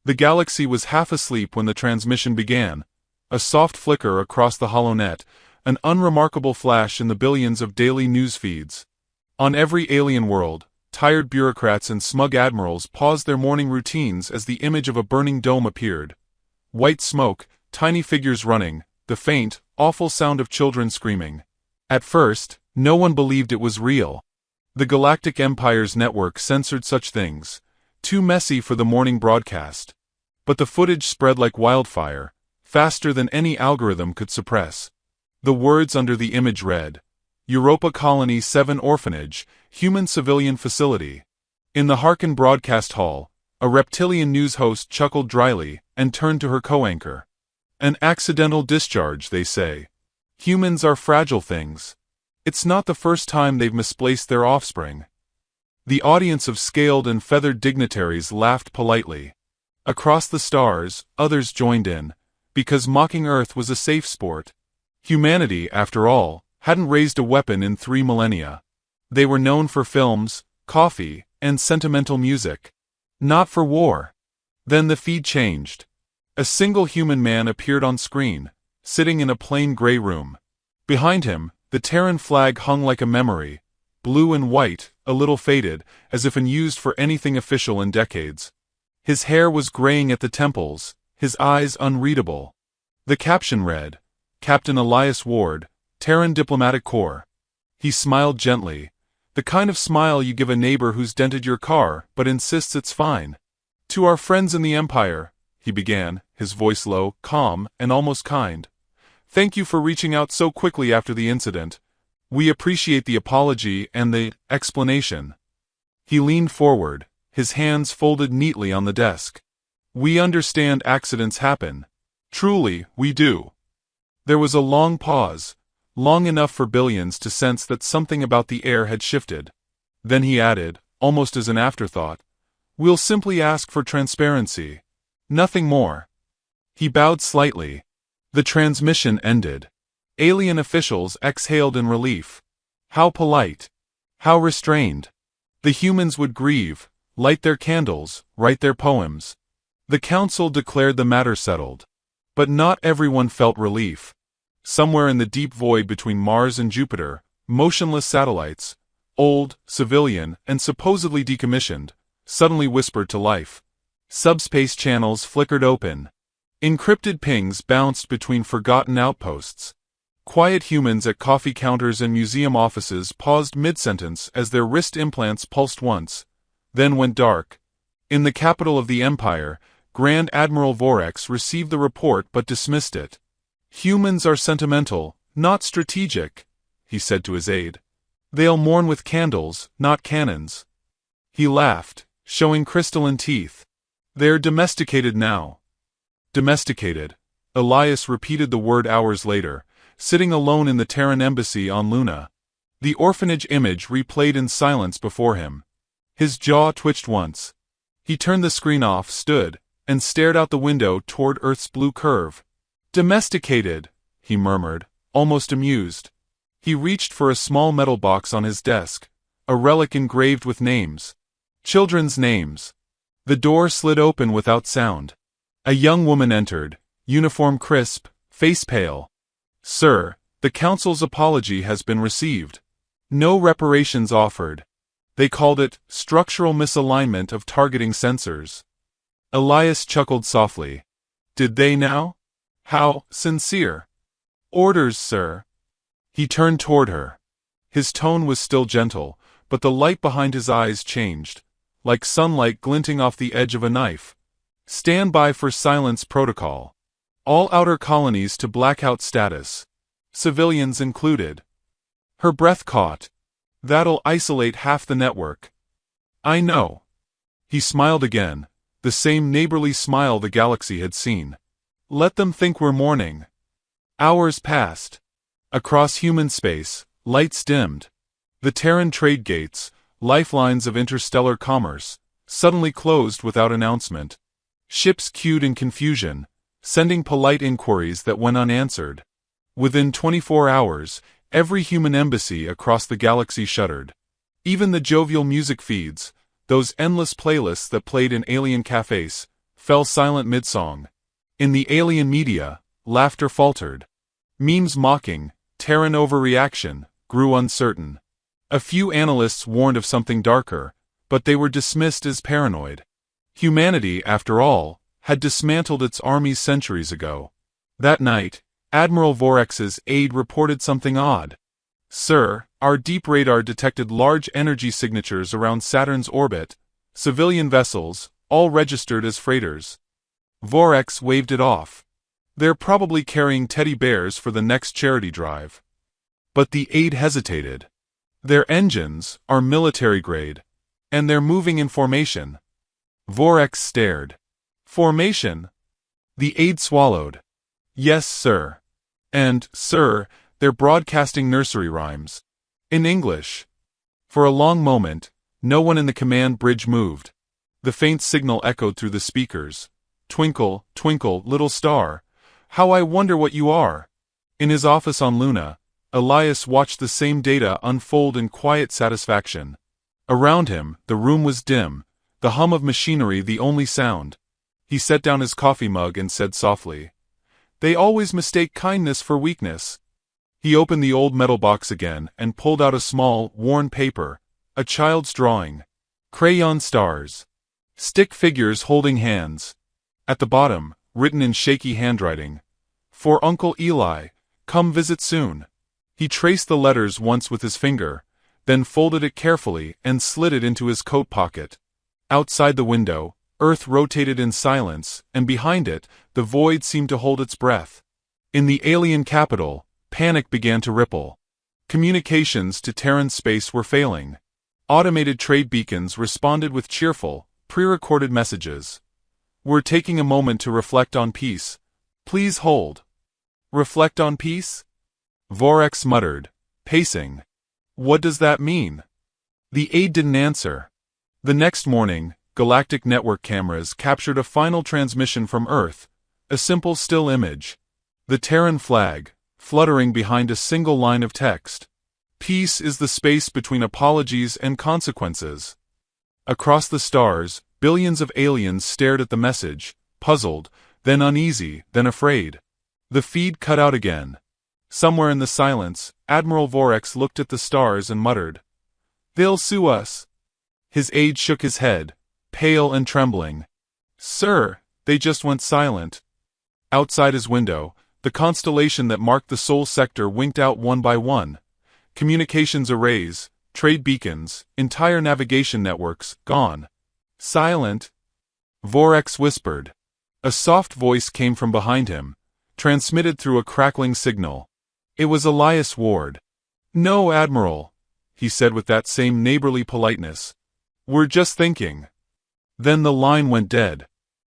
The galaxy was half asleep when the transmission began. A soft flicker across the HoloNet, an unremarkable flash in the billions of daily news feeds. On every alien world, tired bureaucrats and smug admirals paused their morning routines as the image of a burning dome appeared. White smoke, tiny figures running, the faint, awful sound of children screaming. At first, no one believed it was real. The Galactic Empire's network censored such things, too messy for the morning broadcast. But the footage spread like wildfire, faster than any algorithm could suppress. The words under the image read, Europa Colony 7 Orphanage, Human Civilian Facility. In the Harkin broadcast hall, a reptilian news host chuckled dryly and turned to her co-anchor. An accidental discharge, they say. Humans are fragile things. It's not the first time they've misplaced their offspring. The audience of scaled and feathered dignitaries laughed politely. Across the stars, others joined in, because mocking Earth was a safe sport. Humanity, after all, hadn't raised a weapon in 3 millennia. They were known for films, coffee, and sentimental music. Not for war. Then the feed changed. A single human man appeared on screen, sitting in a plain gray room. Behind him, the Terran flag hung like a memory, blue and white, a little faded, as if unused for anything official in decades. His hair was graying at the temples, his eyes unreadable. The caption read, Captain Elias Ward, Terran Diplomatic Corps. He smiled gently, the kind of smile you give a neighbor who's dented your car but insists it's fine. To our friends in the Empire, he began, his voice low, calm, and almost kind. Thank you for reaching out so quickly after the incident. We appreciate the apology and the explanation. He leaned forward, his hands folded neatly on the desk. We understand accidents happen. Truly, we do. There was a long pause, long enough for billions to sense that something about the air had shifted. Then he added, almost as an afterthought, We'll simply ask for transparency. Nothing more. He bowed slightly. The transmission ended. Alien officials exhaled in relief. How polite. How restrained. The humans would grieve, light their candles, write their poems. The council declared the matter settled. But not everyone felt relief. Somewhere in the deep void between Mars and Jupiter, motionless satellites, old, civilian, and supposedly decommissioned, suddenly whispered to life. Subspace channels flickered open. Encrypted pings bounced between forgotten outposts. Quiet humans at coffee counters and museum offices paused mid-sentence as their wrist implants pulsed once, then went dark. In the capital of the Empire, Grand Admiral Vorex received the report but dismissed it. Humans are sentimental, not strategic, he said to his aide. They'll mourn with candles, not cannons. He laughed, showing crystalline teeth. They're domesticated now. Domesticated. Elias repeated the word hours later, sitting alone in the Terran embassy on Luna. The orphanage image replayed in silence before him. His jaw twitched once. He turned the screen off, stood, and stared out the window toward Earth's blue curve. Domesticated, he murmured, almost amused. He reached for a small metal box on his desk, a relic engraved with names. Children's names. The door slid open without sound. A young woman entered, uniform crisp, face pale. Sir, the Council's apology has been received. No reparations offered. They called it structural misalignment of targeting sensors. Elias chuckled softly. Did they now? How sincere. Orders, sir. He turned toward her. His tone was still gentle, but the light behind his eyes changed, like sunlight glinting off the edge of a knife. Stand by for silence protocol. All outer colonies to blackout status. Civilians included. Her breath caught. That'll isolate half the network. I know. He smiled again, the same neighborly smile the galaxy had seen. Let them think we're mourning. Hours passed. Across human space, lights dimmed. The Terran trade gates, lifelines of interstellar commerce, suddenly closed without announcement. Ships queued in confusion, sending polite inquiries that went unanswered. Within 24 hours, every human embassy across the galaxy shuttered. Even the jovial music feeds, those endless playlists that played in alien cafes, fell silent mid-song. In the alien media, laughter faltered. Memes mocking Terran overreaction grew uncertain. A few analysts warned of something darker, but they were dismissed as paranoid. Humanity, after all, had dismantled its armies centuries ago. That night, Admiral Vorex's aide reported something odd. "Sir, our deep radar detected large energy signatures around Saturn's orbit, civilian vessels, all registered as freighters." Vorex waved it off. "They're probably carrying teddy bears for the next charity drive." But the aide hesitated. "Their engines are military grade, and they're moving in formation." Vorex stared. "Formation?" The aide swallowed. "Yes, sir. And, sir, they're broadcasting nursery rhymes. In English." For a long moment, no one in the command bridge moved. The faint signal echoed through the speakers. "Twinkle, twinkle, little star, how I wonder what you are." In his office on Luna, Elias watched the same data unfold in quiet satisfaction. Around him, the room was dim, the hum of machinery the only sound. He set down his coffee mug and said softly, "They always mistake kindness for weakness." He opened the old metal box again and pulled out a small, worn paper, a child's drawing. Crayon stars. Stick figures holding hands. At the bottom, written in shaky handwriting, "For Uncle Eli, come visit soon." He traced the letters once with his finger, then folded it carefully and slid it into his coat pocket. Outside the window, Earth rotated in silence, and behind it, the void seemed to hold its breath. In the alien capital, panic began to ripple. Communications to Terran space were failing. Automated trade beacons responded with cheerful, pre-recorded messages. "We're taking a moment to reflect on peace. Please hold." "Reflect on peace?" Vorex muttered, pacing. "What does that mean?" The aide didn't answer. The next morning, Galactic network cameras captured a final transmission from Earth, a simple still image. The Terran flag, fluttering behind a single line of text. "Peace is the space between apologies and consequences." Across the stars, billions of aliens stared at the message, puzzled, then uneasy, then afraid. The feed cut out again. Somewhere in the silence, Admiral Vorex looked at the stars and muttered, "They'll sue us." His aide shook his head, pale and trembling. "Sir, they just went silent." Outside his window, the constellation that marked the Sol sector winked out one by one. Communications arrays, trade beacons, entire navigation networks, gone. "Silent?" Vorex whispered. A soft voice came from behind him, transmitted through a crackling signal. It was Elias Ward. "No, Admiral," he said with that same neighborly politeness. "We're just thinking." Then the line went dead.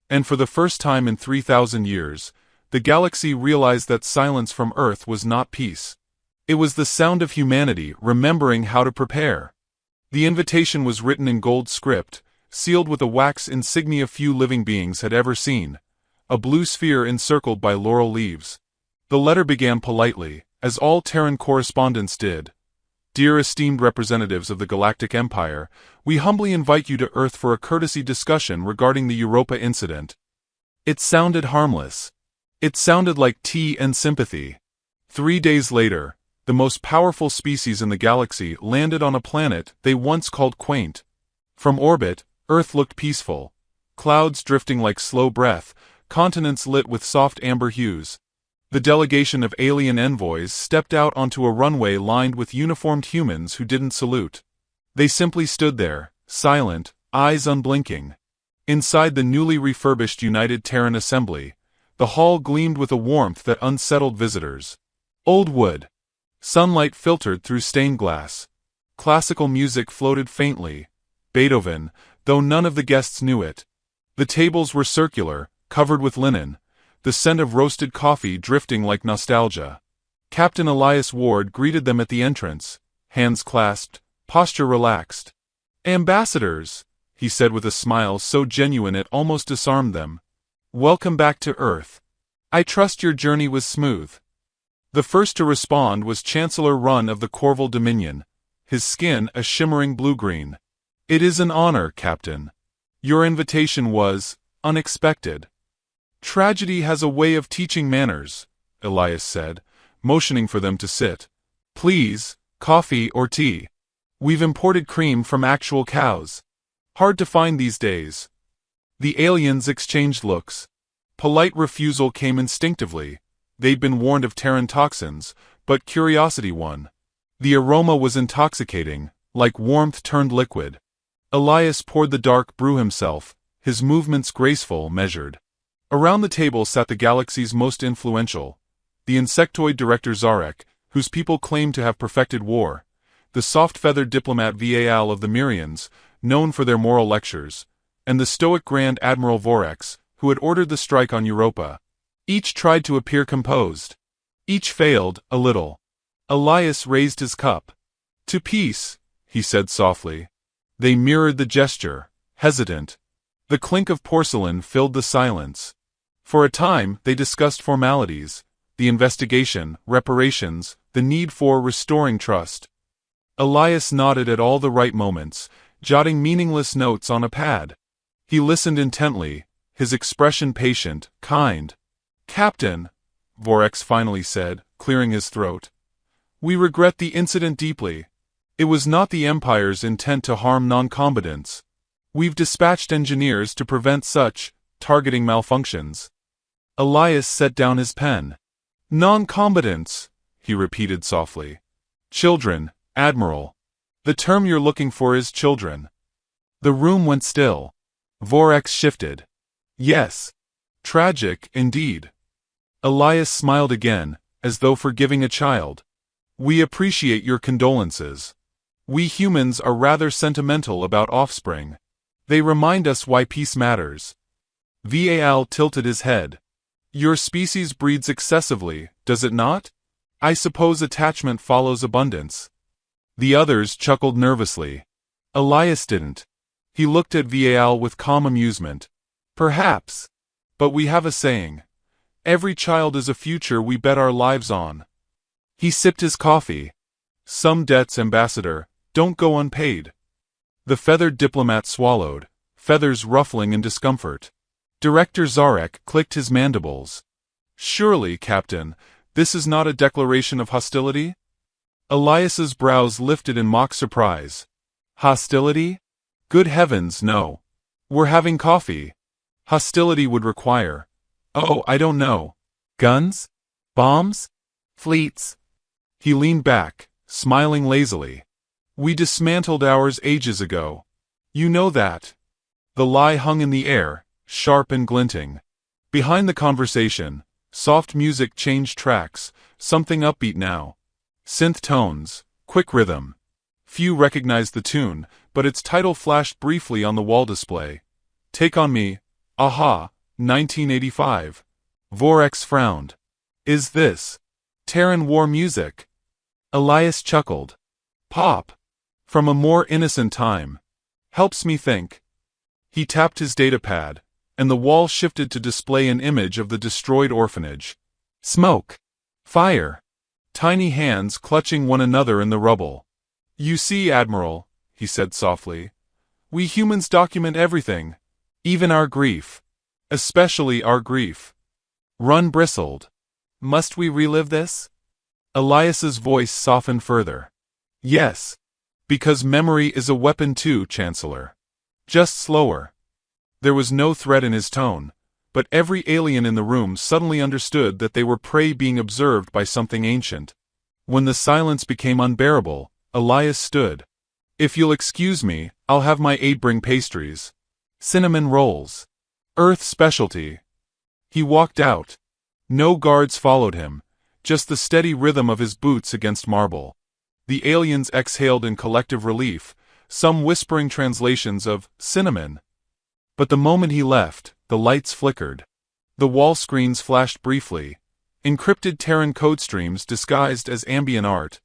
And for the first time in 3,000 years, the galaxy realized that silence from Earth was not peace. It was the sound of humanity remembering how to prepare. The invitation was written in gold script, sealed with a wax insignia few living beings had ever seen, a blue sphere encircled by laurel leaves. The letter began politely, as all Terran correspondents did. "Dear esteemed representatives of the Galactic Empire, we humbly invite you to Earth for a courtesy discussion regarding the Europa incident." It sounded harmless. It sounded like tea and sympathy. 3 days later, the most powerful species in the galaxy landed on a planet they once called quaint. From orbit, Earth looked peaceful. Clouds drifting like slow breath, continents lit with soft amber hues. The delegation of alien envoys stepped out onto a runway lined with uniformed humans who didn't salute. They simply stood there, silent, eyes unblinking. Inside the newly refurbished United Terran Assembly, the hall gleamed with a warmth that unsettled visitors. Old wood. Sunlight filtered through stained glass. Classical music floated faintly. Beethoven, though none of the guests knew it. The tables were circular, covered with linen, the scent of roasted coffee drifting like nostalgia. Captain Elias Ward greeted them at the entrance, hands clasped, posture relaxed. "Ambassadors," he said with a smile so genuine it almost disarmed them. "Welcome back to Earth. I trust your journey was smooth." The first to respond was Chancellor Run of the Corval Dominion, his skin a shimmering blue-green. "It is an honor, Captain. Your invitation was unexpected. Tragedy has a way of teaching manners, Elias said, motioning for them to sit. Please, coffee or tea. We've imported cream from actual cows. Hard to find these days. The aliens exchanged looks. Polite refusal came instinctively. They'd been warned of Terran toxins, but curiosity won. The aroma was intoxicating, like warmth turned liquid. Elias poured the dark brew himself, his movements graceful, measured. Around the table sat the galaxy's most influential, the insectoid director Zarek, whose people claimed to have perfected war, the soft-feathered diplomat Val of the Myrians, known for their moral lectures, and the stoic Grand Admiral Vorex, who had ordered the strike on Europa. Each tried to appear composed. Each failed, a little. Elias raised his cup. To peace, he said softly. They mirrored the gesture, hesitant. The clink of porcelain filled the silence. For a time, they discussed formalities, the investigation, reparations, the need for restoring trust. Elias nodded at all the right moments, jotting meaningless notes on a pad. He listened intently, his expression patient, kind. Captain, Vorex finally said, clearing his throat. We regret the incident deeply. It was not the Empire's intent to harm non-combatants. We've dispatched engineers to prevent such targeting malfunctions. Elias set down his pen. Non-combatants, he repeated softly. Children, Admiral. The term you're looking for is children. The room went still. Vorex shifted. Yes. Tragic, indeed. Elias smiled again, as though forgiving a child. We appreciate your condolences. We humans are rather sentimental about offspring. They remind us why peace matters. Val tilted his head. Your species breeds excessively, does it not? I suppose attachment follows abundance. The others chuckled nervously. Elias didn't. He looked at Val with calm amusement. Perhaps. But we have a saying. Every child is a future we bet our lives on. He sipped his coffee. Some debts, Ambassador, don't go unpaid. The feathered diplomat swallowed, feathers ruffling in discomfort. Director Zarek clicked his mandibles. Surely, Captain, this is not a declaration of hostility? Elias's brows lifted in mock surprise. Hostility? Good heavens, no. We're having coffee. Hostility would require. Oh, I don't know. Guns? Bombs? Fleets? He leaned back, smiling lazily. We dismantled ours ages ago. You know that. The lie hung in the air, sharp and glinting. Behind the conversation, soft music changed tracks, something upbeat now. Synth tones, quick rhythm. Few recognized the tune, but its title flashed briefly on the wall display. Take on Me, Aha, 1985. Vorex frowned. Is this Terran war music? Elias chuckled. Pop. From a more innocent time. Helps me think. He tapped his datapad, and the wall shifted to display an image of the destroyed orphanage. Smoke. Fire. Tiny hands clutching one another in the rubble. You see, Admiral, he said softly, we humans document everything, even our grief. Especially our grief. Run bristled. Must we relive this? Elias's voice softened further. Yes. Because memory is a weapon too, Chancellor. Just slower. There was no threat in his tone, but every alien in the room suddenly understood that they were prey being observed by something ancient. When the silence became unbearable, Elias stood. If you'll excuse me, I'll have my aide bring pastries. Cinnamon rolls. Earth specialty. He walked out. No guards followed him, just the steady rhythm of his boots against marble. The aliens exhaled in collective relief, some whispering translations of cinnamon. But the moment he left, the lights flickered. The wall screens flashed briefly, encrypted Terran code streams disguised as ambient art.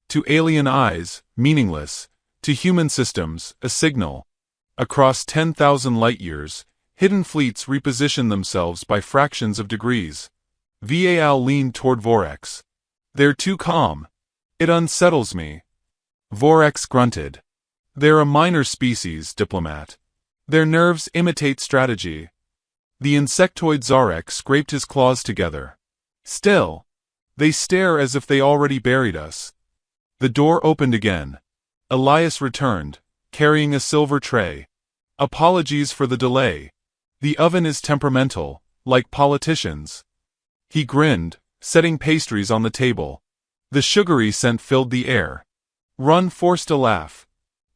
To alien eyes, meaningless. To human systems, a signal. Across 10,000 light-years, hidden fleets repositioned themselves by fractions of degrees. Val leaned toward Vorex. They're too calm. It unsettles me. Vorex grunted. They're a minor species, diplomat. Their nerves imitate strategy. The insectoid Zarek scraped his claws together. Still. They stare as if they already buried us. The door opened again. Elias returned, carrying a silver tray. Apologies for the delay. The oven is temperamental, like politicians. He grinned, setting pastries on the table. The sugary scent filled the air. Run forced a laugh.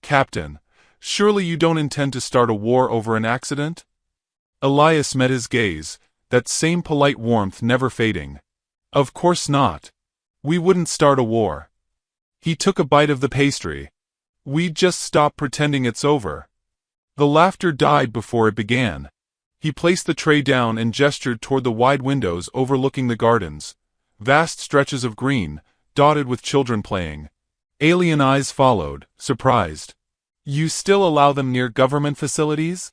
Captain, surely you don't intend to start a war over an accident? Elias met his gaze, that same polite warmth never fading. Of course not. We wouldn't start a war. He took a bite of the pastry. We'd just stop pretending it's over. The laughter died before it began. He placed the tray down and gestured toward the wide windows overlooking the gardens. Vast stretches of green, dotted with children playing. Alien eyes followed, surprised. You still allow them near government facilities?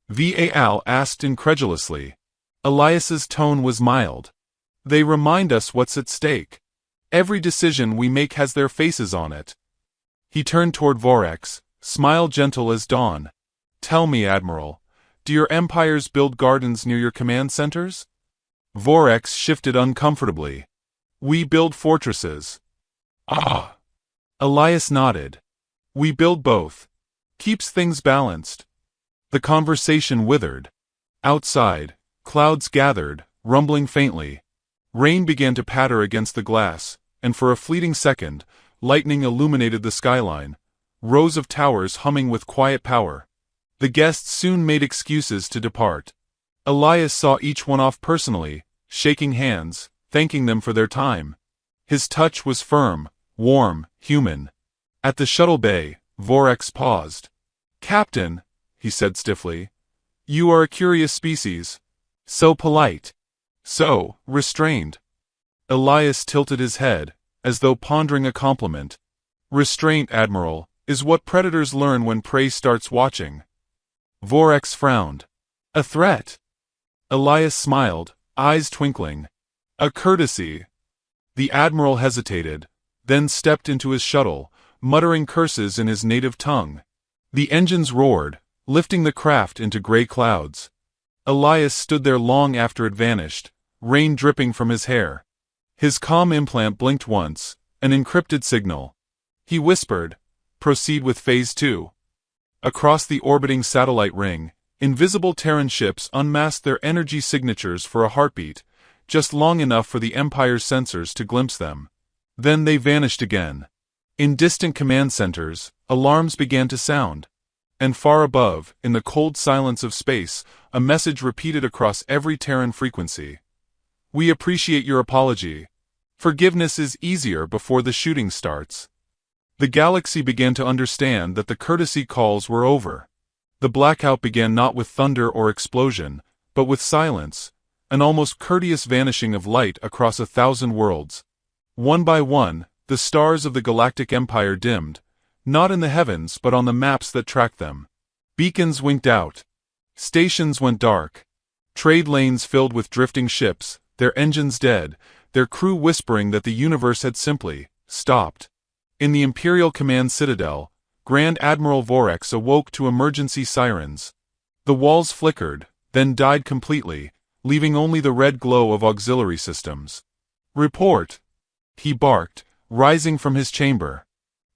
Val asked incredulously. Elias's tone was mild. They remind us what's at stake. Every decision we make has their faces on it. He turned toward Vorex, smile gentle as dawn. Tell me, Admiral, do your empires build gardens near your command centers? Vorex shifted uncomfortably. We build fortresses. Ah! Elias nodded. We build both. Keeps things balanced. The conversation withered. Outside, clouds gathered, rumbling faintly. Rain began to patter against the glass, and for a fleeting second, lightning illuminated the skyline, rows of towers humming with quiet power. The guests soon made excuses to depart. Elias saw each one off personally, shaking hands, thanking them for their time. His touch was firm, warm, human. At the shuttle bay, Vorex paused. Captain, he said stiffly, you are a curious species. So polite. So restrained. Elias tilted his head, as though pondering a compliment. Restraint, Admiral, is what predators learn when prey starts watching. Vorex frowned. A threat? Elias smiled, eyes twinkling. A courtesy. The Admiral hesitated, then stepped into his shuttle, muttering curses in his native tongue. The engines roared, lifting the craft into gray clouds. Elias stood there long after it vanished, rain dripping from his hair. His comm implant blinked once, an encrypted signal. He whispered, proceed with Phase 2. Across the orbiting satellite ring, invisible Terran ships unmasked their energy signatures for a heartbeat, just long enough for the Empire's sensors to glimpse them. Then they vanished again. In distant command centers, alarms began to sound. And far above, in the cold silence of space, a message repeated across every Terran frequency. We appreciate your apology. Forgiveness is easier before the shooting starts. The galaxy began to understand that the courtesy calls were over. The blackout began not with thunder or explosion, but with silence, an almost courteous vanishing of light across 1,000 worlds. One by one, the stars of the Galactic Empire dimmed, not in the heavens but on the maps that tracked them. Beacons winked out. Stations went dark. Trade lanes filled with drifting ships, their engines dead, their crew whispering that the universe had simply stopped. In the Imperial Command Citadel, Grand Admiral Vorex awoke to emergency sirens. The walls flickered, then died completely, leaving only the red glow of auxiliary systems. Report! He barked, rising from his chamber.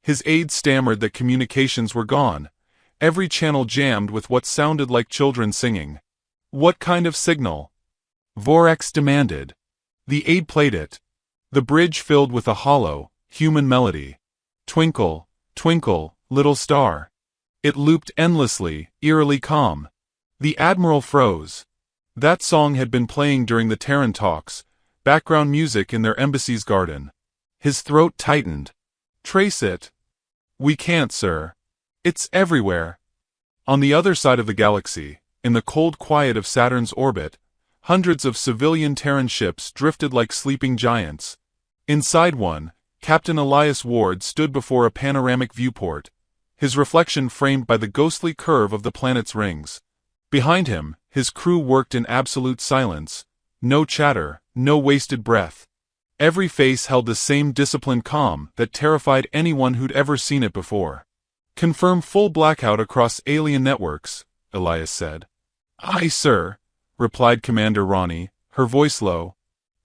His aides stammered that communications were gone, every channel jammed with what sounded like children singing. What kind of signal? Vorex demanded. The aide played it. The bridge filled with a hollow, human melody. Twinkle, twinkle, little star. It looped endlessly, eerily calm. The Admiral froze. That song had been playing during the Terran talks, background music in their embassy's garden. His throat tightened. Trace it. We can't, sir. It's everywhere. On the other side of the galaxy, in the cold quiet of Saturn's orbit, hundreds of civilian Terran ships drifted like sleeping giants. Inside one, Captain Elias Ward stood before a panoramic viewport, his reflection framed by the ghostly curve of the planet's rings. Behind him, his crew worked in absolute silence. No chatter, no wasted breath. Every face held the same disciplined calm that terrified anyone who'd ever seen it before. Confirm full blackout across alien networks, Elias said. Aye, sir. replied Commander Ronnie, her voice low.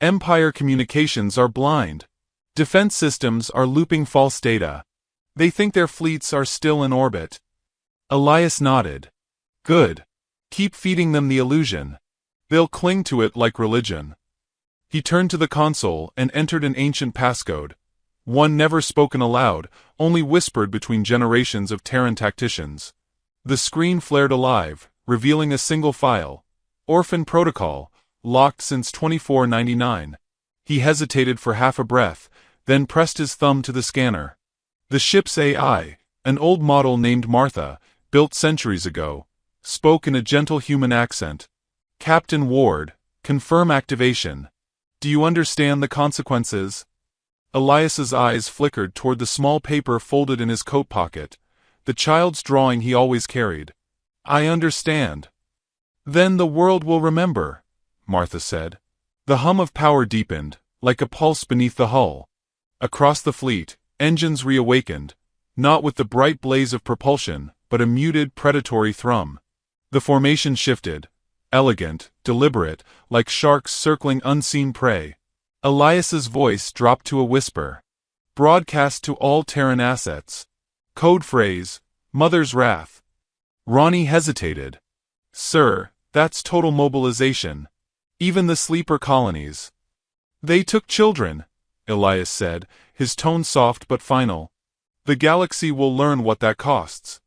Empire communications are blind. Defense systems are looping false data. They think their fleets are still in orbit. Elias nodded. Good. Keep feeding them the illusion. They'll cling to it like religion. He turned to the console and entered an ancient passcode, one never spoken aloud, only whispered between generations of Terran tacticians. The screen flared alive, revealing a single file. Orphan Protocol, locked since 2499. He hesitated for half a breath, then pressed his thumb to the scanner. The ship's AI, an old model named Martha, built centuries ago, spoke in a gentle human accent. Captain Ward, confirm activation. Do you understand the consequences? Elias's eyes flickered toward the small paper folded in his coat pocket, the child's drawing he always carried. I understand. Then the world will remember, Martha said. The hum of power deepened, like a pulse beneath the hull. Across the fleet, engines reawakened, not with the bright blaze of propulsion, but a muted, predatory thrum. The formation shifted, elegant, deliberate, like sharks circling unseen prey. Elias's voice dropped to a whisper. Broadcast to all Terran assets. Code phrase, Mother's Wrath. Ronnie hesitated. Sir, that's total mobilization. Even the sleeper colonies. They took children, Elias said, his tone soft but final. The galaxy will learn what that costs.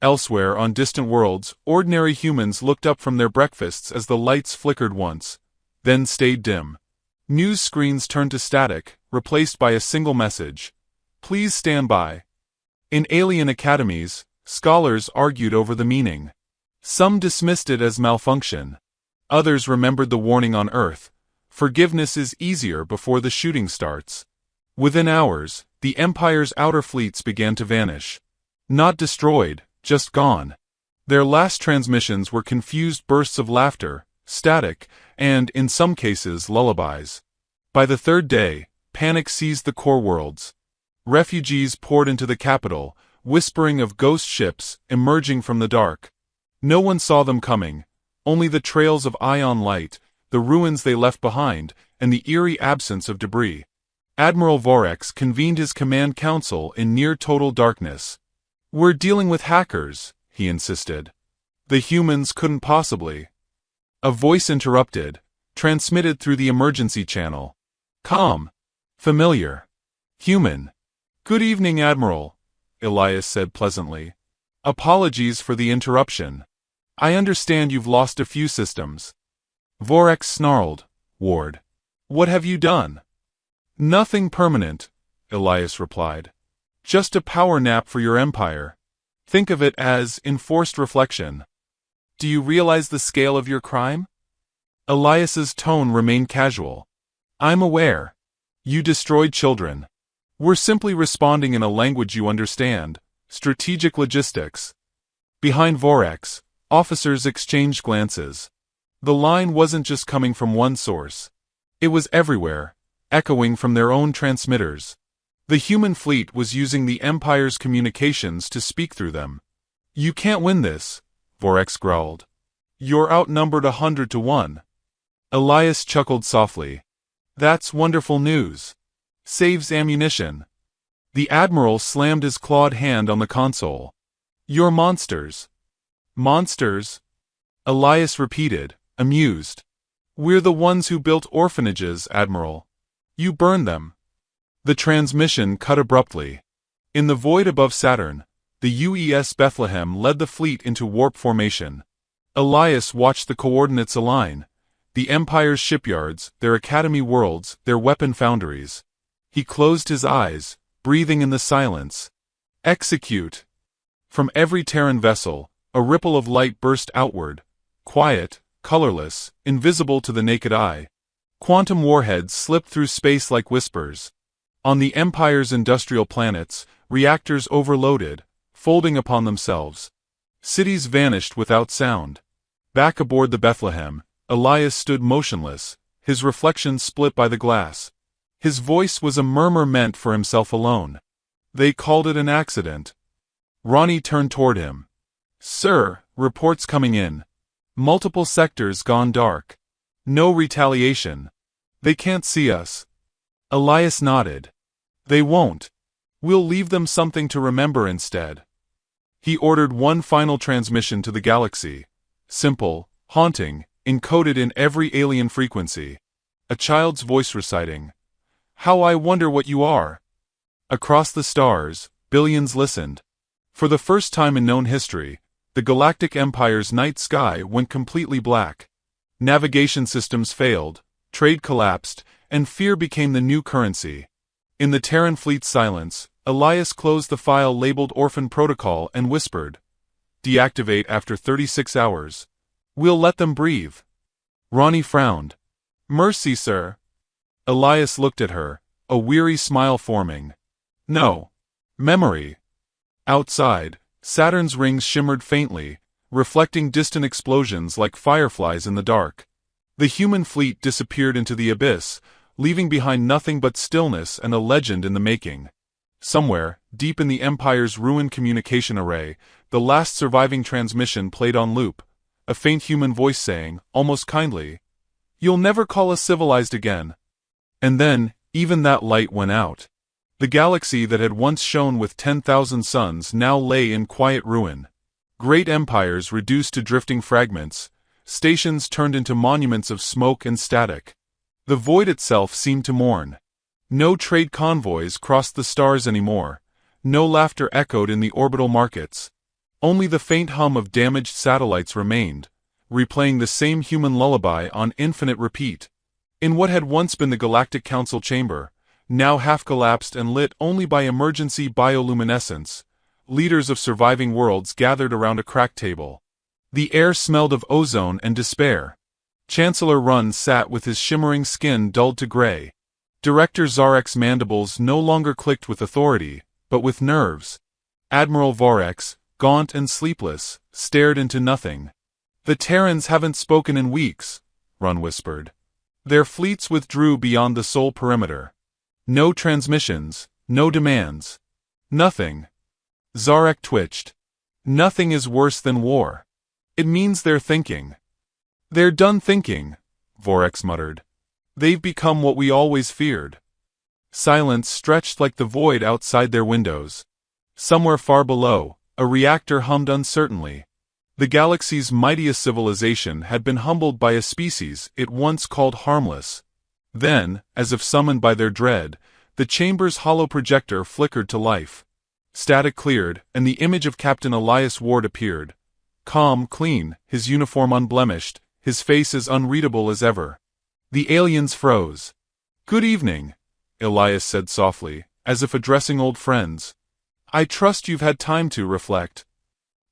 Elsewhere on distant worlds, ordinary humans looked up from their breakfasts as the lights flickered once, then stayed dim. News screens turned to static, replaced by a single message. Please stand by. In alien academies, scholars argued over the meaning. Some dismissed it as malfunction. Others remembered the warning on Earth. Forgiveness is easier before the shooting starts. Within hours, the Empire's outer fleets began to vanish. Not destroyed, just gone. Their last transmissions were confused bursts of laughter, static, and, in some cases, lullabies. By the third day, panic seized the core worlds. Refugees poured into the capital, whispering of ghost ships emerging from the dark. No one saw them coming, only the trails of ion light, the ruins they left behind, and the eerie absence of debris. Admiral Vorex convened his command council in near-total darkness. We're dealing with hackers, he insisted. The humans couldn't possibly. A voice interrupted, transmitted through the emergency channel. Calm. Familiar. Human. Good evening, Admiral, Elias said pleasantly. Apologies for the interruption. I understand you've lost a few systems. Vorex snarled. Ward. What have you done? Nothing permanent, Elias replied. Just a power nap for your empire. Think of it as enforced reflection. Do you realize the scale of your crime? Elias's tone remained casual. I'm aware. You destroyed children. We're simply responding in a language you understand, strategic logistics. Behind Vorex, officers exchanged glances. The line wasn't just coming from one source. It was everywhere, echoing from their own transmitters. The human fleet was using the Empire's communications to speak through them. You can't win this, Vorex growled. You're outnumbered 100 to 1. Elias chuckled softly. That's wonderful news. Saves ammunition. The Admiral slammed his clawed hand on the console. You're monsters. Monsters? Elias repeated, amused. We're the ones who built orphanages, Admiral. You burned them. The transmission cut abruptly. In the void above Saturn, the UES Bethlehem led the fleet into warp formation. Elias watched the coordinates align. The Empire's shipyards, their academy worlds, their weapon foundries. He closed his eyes, breathing in the silence. Execute. From every Terran vessel, a ripple of light burst outward, quiet, colorless, invisible to the naked eye. Quantum warheads slipped through space like whispers. On the Empire's industrial planets, reactors overloaded, folding upon themselves. Cities vanished without sound. Back aboard the Bethlehem, Elias stood motionless, his reflection split by the glass. His voice was a murmur meant for himself alone. They called it an accident. Ronnie turned toward him. Sir, reports coming in. Multiple sectors gone dark. No retaliation. They can't see us. Elias nodded. They won't. We'll leave them something to remember instead. He ordered one final transmission to the galaxy. Simple, haunting, encoded in every alien frequency. A child's voice reciting, "How I wonder what you are." Across the stars, billions listened. For the first time in known history, the Galactic Empire's night sky went completely black. Navigation systems failed, trade collapsed, and fear became the new currency. In the Terran fleet's silence, Elias closed the file labeled Orphan Protocol and whispered, "Deactivate after 36 hours. We'll let them breathe." Ronnie frowned. "Mercy, sir." Elias looked at her, a weary smile forming. "No. Memory." Outside, Saturn's rings shimmered faintly, reflecting distant explosions like fireflies in the dark. The human fleet disappeared into the abyss, leaving behind nothing but stillness and a legend in the making. Somewhere, deep in the Empire's ruined communication array, the last surviving transmission played on loop, a faint human voice saying, almost kindly, "You'll never call us civilized again." And then, even that light went out. The galaxy that had once shone with 10,000 suns now lay in quiet ruin. Great empires reduced to drifting fragments, stations turned into monuments of smoke and static. The void itself seemed to mourn. No trade convoys crossed the stars anymore, no laughter echoed in the orbital markets. Only the faint hum of damaged satellites remained, replaying the same human lullaby on infinite repeat. In what had once been the Galactic Council chamber, now half-collapsed and lit only by emergency bioluminescence, leaders of surviving worlds gathered around a cracked table. The air smelled of ozone and despair. Chancellor Run sat with his shimmering skin dulled to gray. Director Zarek's mandibles no longer clicked with authority, but with nerves. Admiral Vorex, gaunt and sleepless, stared into nothing. "The Terrans haven't spoken in weeks," Run whispered. Their fleets withdrew beyond the Sol perimeter. No transmissions, no demands. Nothing. Zarek twitched. "Nothing is worse than war. It means they're thinking." "They're done thinking," Vorex muttered. "They've become what we always feared." Silence stretched like the void outside their windows. Somewhere far below, a reactor hummed uncertainly. The galaxy's mightiest civilization had been humbled by a species it once called harmless. Then, as if summoned by their dread, the chamber's hollow projector flickered to life. Static cleared, and the image of Captain Elias Ward appeared. Calm, clean, his uniform unblemished, his face as unreadable as ever. The aliens froze. "Good evening," Elias said softly, as if addressing old friends. "I trust you've had time to reflect."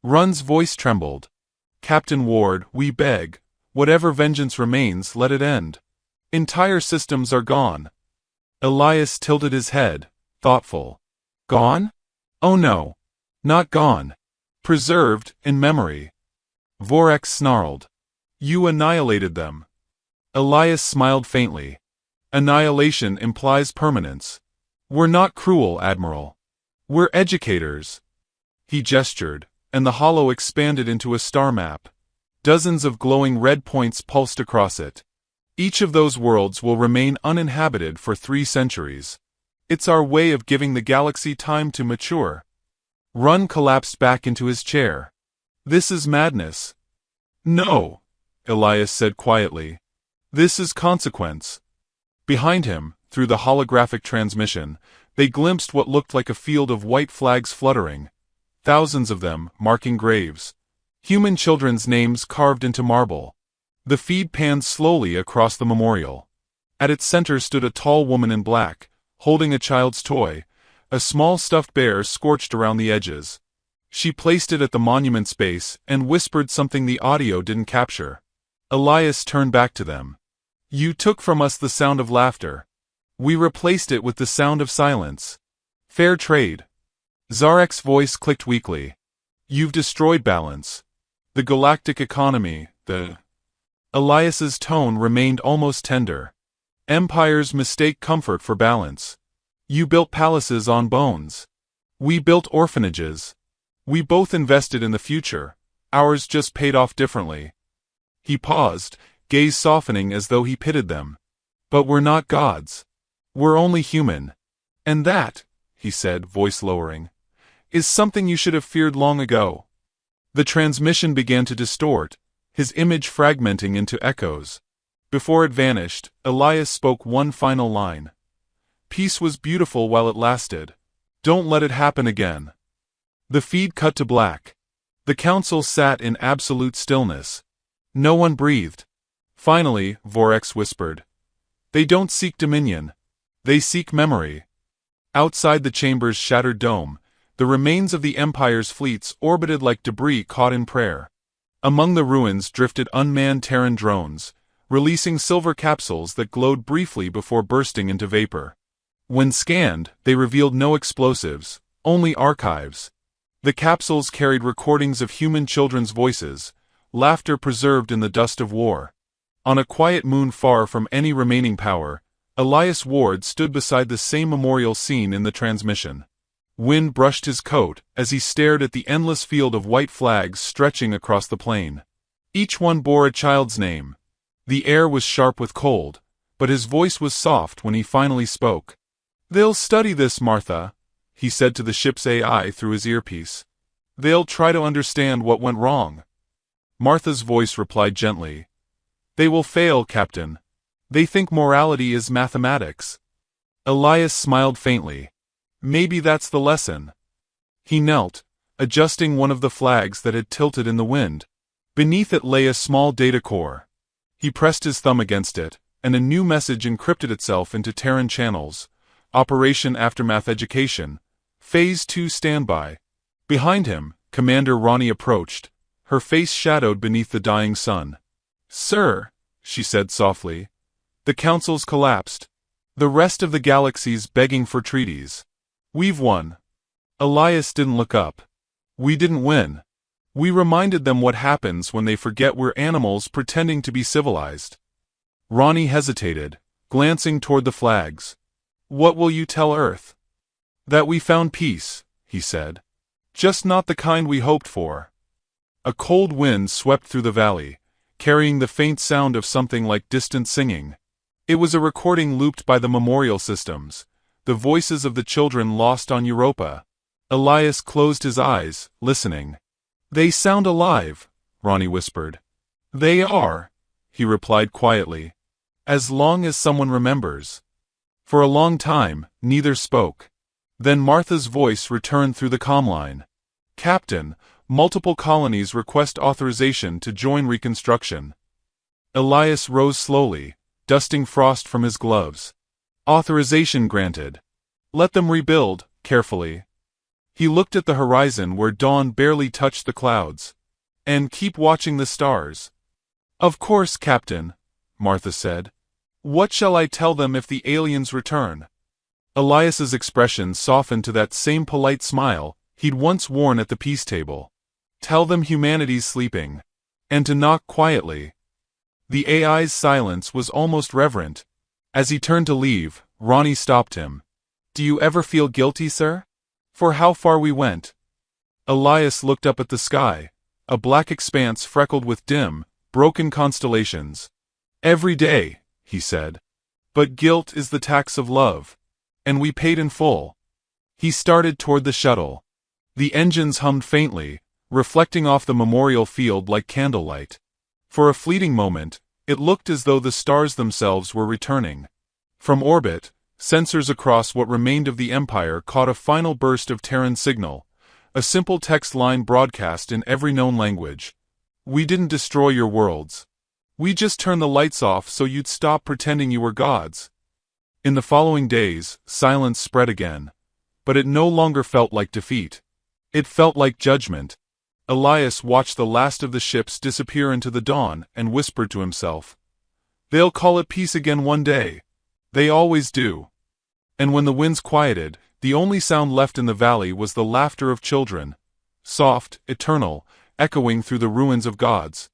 Run's voice trembled. "Captain Ward, we beg, whatever vengeance remains, let it end. Entire systems are gone." Elias tilted his head, thoughtful. "Gone? Oh no. Not gone. Preserved, in memory." Vorex snarled. "You annihilated them." Elias smiled faintly. "Annihilation implies permanence. We're not cruel, Admiral. We're educators." He gestured, and the hollow expanded into a star map. Dozens of glowing red points pulsed across it. Each of those worlds will remain uninhabited for 3 centuries. It's our way of giving the galaxy time to mature. Run collapsed back into his chair. "This is madness." "No," Elias said quietly. "This is consequence." Behind him, through the holographic transmission, they glimpsed what looked like a field of white flags fluttering. Thousands of them, marking graves. Human children's names carved into marble. The feed panned slowly across the memorial. At its center stood a tall woman in black, holding a child's toy, a small stuffed bear scorched around the edges. She placed it at the monument's base and whispered something the audio didn't capture. Elias turned back to them. "You took from us the sound of laughter. We replaced it with the sound of silence. Fair trade." Zarek's voice clicked weakly. "You've destroyed balance. The galactic economy, the—" Elias's tone remained almost tender. "Empires mistake comfort for balance. You built palaces on bones. We built orphanages. We both invested in the future. Ours just paid off differently." He paused, gaze softening as though he pitied them. But we're not gods. We're only human. And that, he said, voice lowering, is something you should have feared long ago. The transmission began to distort, his image fragmenting into echoes. Before it vanished, Elias spoke one final line. Peace was beautiful while it lasted. Don't let it happen again. The feed cut to black. The council sat in absolute stillness. No one breathed. Finally, Vorex whispered. They don't seek dominion. They seek memory. Outside the chamber's shattered dome, the remains of the Empire's fleets orbited like debris caught in prayer. Among the ruins drifted unmanned Terran drones, releasing silver capsules that glowed briefly before bursting into vapor. When scanned, they revealed no explosives, only archives. The capsules carried recordings of human children's voices, laughter preserved in the dust of war. On a quiet moon far from any remaining power, Elias Ward stood beside the same memorial scene in the transmission. Wind brushed his coat as he stared at the endless field of white flags stretching across the plain. Each one bore a child's name. The air was sharp with cold, but his voice was soft when he finally spoke. They'll study this, Martha, he said to the ship's AI through his earpiece. They'll try to understand what went wrong. Martha's voice replied gently. They will fail, Captain. They think morality is mathematics. Elias smiled faintly. Maybe that's the lesson. He knelt, adjusting one of the flags that had tilted in the wind. Beneath it lay a small data core. He pressed his thumb against it, and a new message encrypted itself into Terran channels. Operation Aftermath Education. Phase 2 Standby. Behind him, Commander Ronnie approached, her face shadowed beneath the dying sun. Sir, she said softly, the council's collapsed. The rest of the galaxy's begging for treaties. We've won. Elias didn't look up. We didn't win. We reminded them what happens when they forget we're animals pretending to be civilized. Ronnie hesitated, glancing toward the flags. What will you tell Earth? That we found peace, he said. Just not the kind we hoped for. A cold wind swept through the valley, carrying the faint sound of something like distant singing. It was a recording looped by the memorial systems, the voices of the children lost on Europa. Elias closed his eyes, listening. They sound alive, Ronnie whispered. They are, he replied quietly. As long as someone remembers. For a long time, neither spoke. Then Martha's voice returned through the comm line. Captain, multiple colonies request authorization to join reconstruction. Elias rose slowly, dusting frost from his gloves. Authorization granted. Let them rebuild, carefully. He looked at the horizon where dawn barely touched the clouds. And keep watching the stars. Of course, Captain, Martha said. What shall I tell them if the aliens return? Elias's expression softened to that same polite smile he'd once worn at the peace table. Tell them humanity's sleeping. And to knock quietly. The AI's silence was almost reverent. As he turned to leave, Ronnie stopped him. Do you ever feel guilty, sir? For how far we went? Elias looked up at the sky, a black expanse freckled with dim, broken constellations. Every day, he said. But guilt is the tax of love. And we paid in full. He started toward the shuttle. The engines hummed faintly, reflecting off the memorial field like candlelight. For a fleeting moment, it looked as though the stars themselves were returning. From orbit, sensors across what remained of the Empire caught a final burst of Terran signal, a simple text line broadcast in every known language. We didn't destroy your worlds. We just turned the lights off so you'd stop pretending you were gods. In the following days, silence spread again. But it no longer felt like defeat. It felt like judgment. Elias watched the last of the ships disappear into the dawn and whispered to himself. They'll call it peace again one day. They always do. And when the winds quieted, the only sound left in the valley was the laughter of children. Soft, eternal, echoing through the ruins of gods.